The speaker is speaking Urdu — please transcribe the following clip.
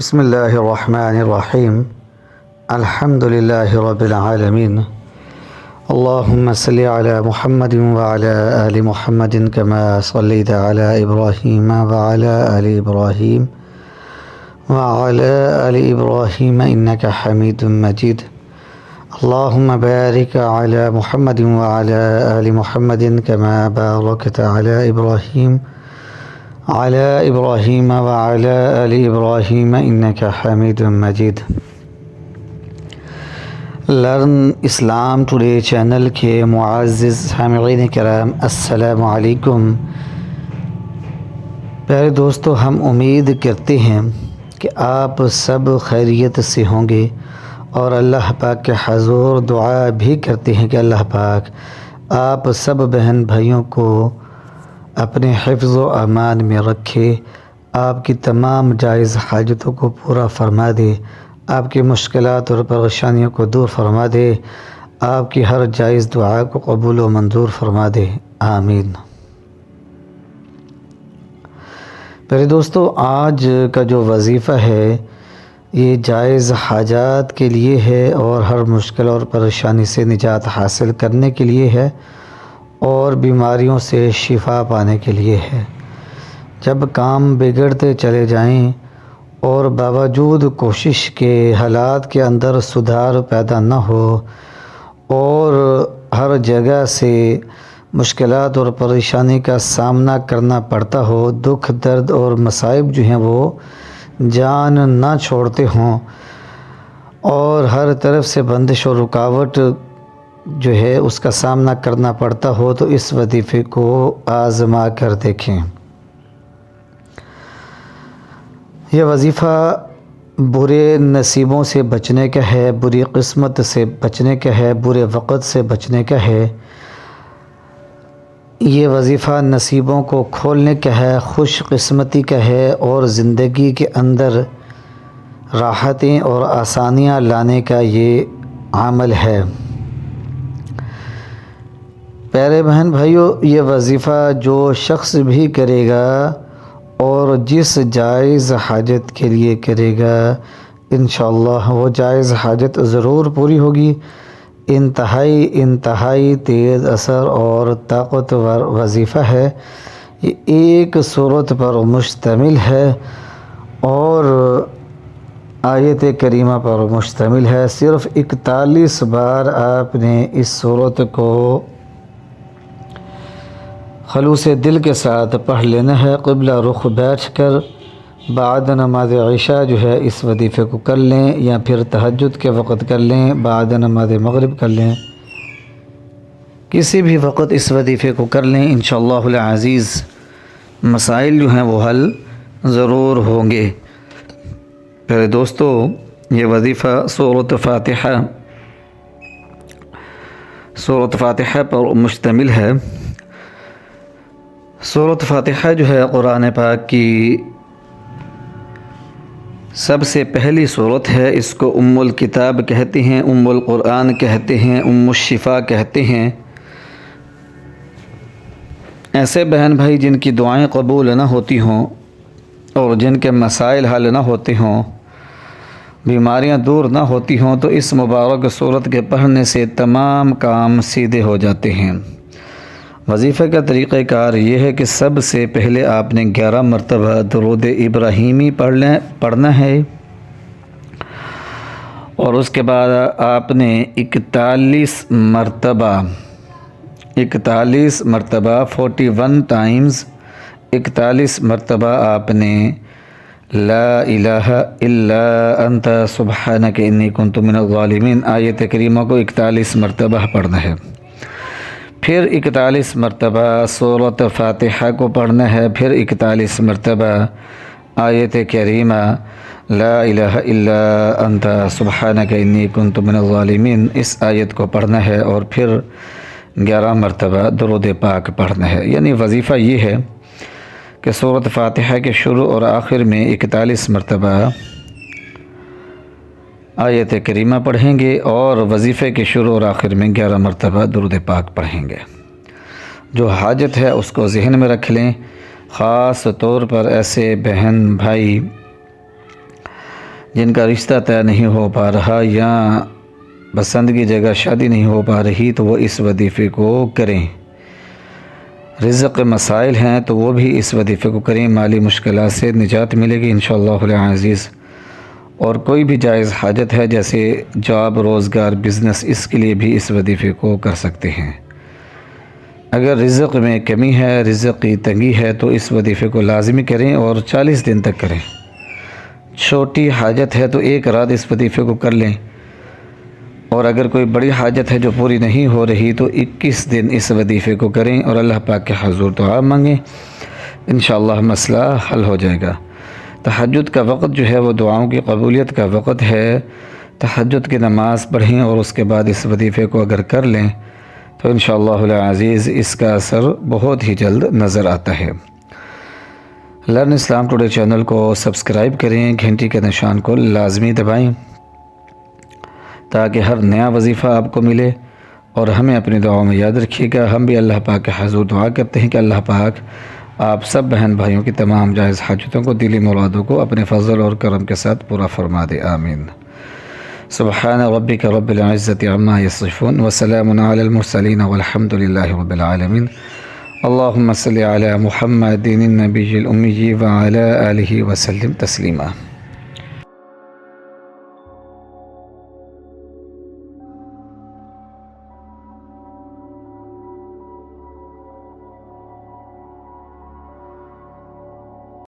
بسم اللہ الرحمن الرحیم الحمد للہ رب العالمین اللہم صلی علی محمد وعلی آل محمد کما صلیت علی ابراہیم وعلی آل ابراہیم وعلی آل ابراہیم انک حمید مجید اللہم بارک علی محمد وعلی آل محمد کما بارکت علی ابراہیم علی ابراہیم وعلی آل ابراہیم انک حمید مجید۔ لرن اسلام ٹوڈے چینل کے معزز سامعین کرام، السلام علیکم۔ پیارے دوستو، ہم امید کرتے ہیں کہ آپ سب خیریت سے ہوں گے اور اللہ پاک کے حضور دعا بھی کرتے ہیں کہ اللہ پاک آپ سب بہن بھائیوں کو اپنے حفظ و امان میں رکھے، آپ کی تمام جائز حاجتوں کو پورا فرما دے، آپ کی مشکلات اور پریشانیوں کو دور فرما دے، آپ کی ہر جائز دعا کو قبول و منظور فرما دے، آمین۔ پیارے دوستو، آج کا جو وظیفہ ہے یہ جائز حاجات کے لیے ہے اور ہر مشکل اور پریشانی سے نجات حاصل کرنے کے لیے ہے اور بیماریوں سے شفا پانے کے لیے ہے۔ جب کام بگڑتے چلے جائیں اور باوجود کوشش کے حالات کے اندر سدھار پیدا نہ ہو اور ہر جگہ سے مشکلات اور پریشانی کا سامنا کرنا پڑتا ہو، دکھ درد اور مصائب جو ہیں وہ جان نہ چھوڑتے ہوں اور ہر طرف سے بندش اور رکاوٹ جو ہے اس کا سامنا کرنا پڑتا ہو، تو اس وظیفے کو آزما کر دیکھیں۔ یہ وظیفہ برے نصیبوں سے بچنے کا ہے، بری قسمت سے بچنے کا ہے، برے وقت سے بچنے کا ہے۔ یہ وظیفہ نصیبوں کو کھولنے کا ہے، خوش قسمتی کا ہے اور زندگی کے اندر راحتیں اور آسانیاں لانے کا یہ عمل ہے۔ پیارے بہن بھائیو، یہ وظیفہ جو شخص بھی کرے گا اور جس جائز حاجت کے لیے کرے گا، انشاءاللہ وہ جائز حاجت ضرور پوری ہوگی۔ انتہائی تیز اثر اور طاقتور وظیفہ ہے۔ یہ ایک سورت پر مشتمل ہے اور آیت کریمہ پر مشتمل ہے۔ صرف 41 بار آپ نے اس سورت کو خلوص دل کے ساتھ پڑھ لینا ہے۔ قبلہ رخ بیٹھ کر بعد نماز عشاء جو ہے اس وظیفے کو کر لیں، یا پھر تہجد کے وقت کر لیں، بعد نماز مغرب کر لیں، کسی بھی وقت اس وظیفے کو کر لیں، انشاءاللہ العزیز مسائل جو ہیں وہ حل ضرور ہوں گے۔ پھر دوستو، یہ وظیفہ سورۃ فاتحہ پر مشتمل ہے۔ سورۃ فاتحہ جو ہے قرآن پاک کی سب سے پہلی سورت ہے۔ اس کو ام الکتاب کہتے ہیں، ام القرآن کہتے ہیں، ام الشفا کہتے ہیں۔ ایسے بہن بھائی جن کی دعائیں قبول نہ ہوتی ہوں اور جن کے مسائل حل نہ ہوتے ہوں، بیماریاں دور نہ ہوتی ہوں، تو اس مبارک سورت کے پڑھنے سے تمام کام سیدھے ہو جاتے ہیں۔ وظیفہ کا طریقہ کار یہ ہے کہ سب سے پہلے آپ نے 11 مرتبہ درود ابراہیمی پڑھنا ہے، اور اس کے بعد آپ نے 41 مرتبہ 41 ٹائمز 41 مرتبہ آپ نے لا الہ الا انت سبحانک انی کنت من الظالمین آیت کریمہ کو 41 مرتبہ پڑھنا ہے۔ پھر 41 مرتبہ سورۃ فاتحہ کو پڑھنا ہے، پھر 41 مرتبہ آیت کریمہ لا الہ الا انت سبحانک انی کنت من الظالمین اس آیت کو پڑھنا ہے، اور پھر 11 مرتبہ درود پاک پڑھنا ہے۔ یعنی وظیفہ یہ ہے کہ سورۃ فاتحہ کے شروع اور آخر میں 41 مرتبہ آیت کریمہ پڑھیں گے اور وظیفے کے شروع اور آخر میں 11 مرتبہ درود پاک پڑھیں گے۔ جو حاجت ہے اس کو ذہن میں رکھ لیں، خاص طور پر ایسے بہن بھائی جن کا رشتہ طے نہیں ہو پا رہا یا پسند کی جگہ شادی نہیں ہو پا رہی تو وہ اس وظیفے کو کریں۔ رزق مسائل ہیں تو وہ بھی اس وظیفے کو کریں، مالی مشکلات سے نجات ملے گی انشاءاللہ العزیز۔ اور کوئی بھی جائز حاجت ہے جیسے جاب، روزگار، بزنس، اس کے لیے بھی اس وظیفے کو کر سکتے ہیں۔ اگر رزق میں کمی ہے، رزق کی تنگی ہے تو اس وظیفے کو لازمی کریں اور 40 دن تک کریں۔ چھوٹی حاجت ہے تو ایک رات اس وظیفے کو کر لیں، اور اگر کوئی بڑی حاجت ہے جو پوری نہیں ہو رہی تو 21 دن اس وظیفے کو کریں اور اللہ پاک کے حضور دعا مانگیں، انشاءاللہ مسئلہ حل ہو جائے گا۔ تہجد کا وقت جو ہے وہ دعاؤں کی قبولیت کا وقت ہے۔ تہجد کی نماز پڑھیں اور اس کے بعد اس وظیفے کو اگر کر لیں تو انشاءاللہ العزیز اس کا اثر بہت ہی جلد نظر آتا ہے۔ لرن اسلام ٹوڈے چینل کو سبسکرائب کریں، گھنٹی کے نشان کو لازمی دبائیں تاکہ ہر نیا وظیفہ آپ کو ملے، اور ہمیں اپنی دعاؤں میں یاد رکھیے گا۔ ہم بھی اللہ پاک کے حضور دعا کرتے ہیں کہ اللہ پاک آپ سب بہن بھائیوں کی تمام جائز حاجتوں کو، دلی مرادوں کو اپنے فضل اور کرم کے ساتھ پورا فرما دے، آمین۔ سبحان ربک رب العزت عما یصفون وسلام علی المرسلین والحمد للہ رب العالمین۔ اللہم صلی علی محمد النبی الامی وعلی آلہ وسلم تسلیما۔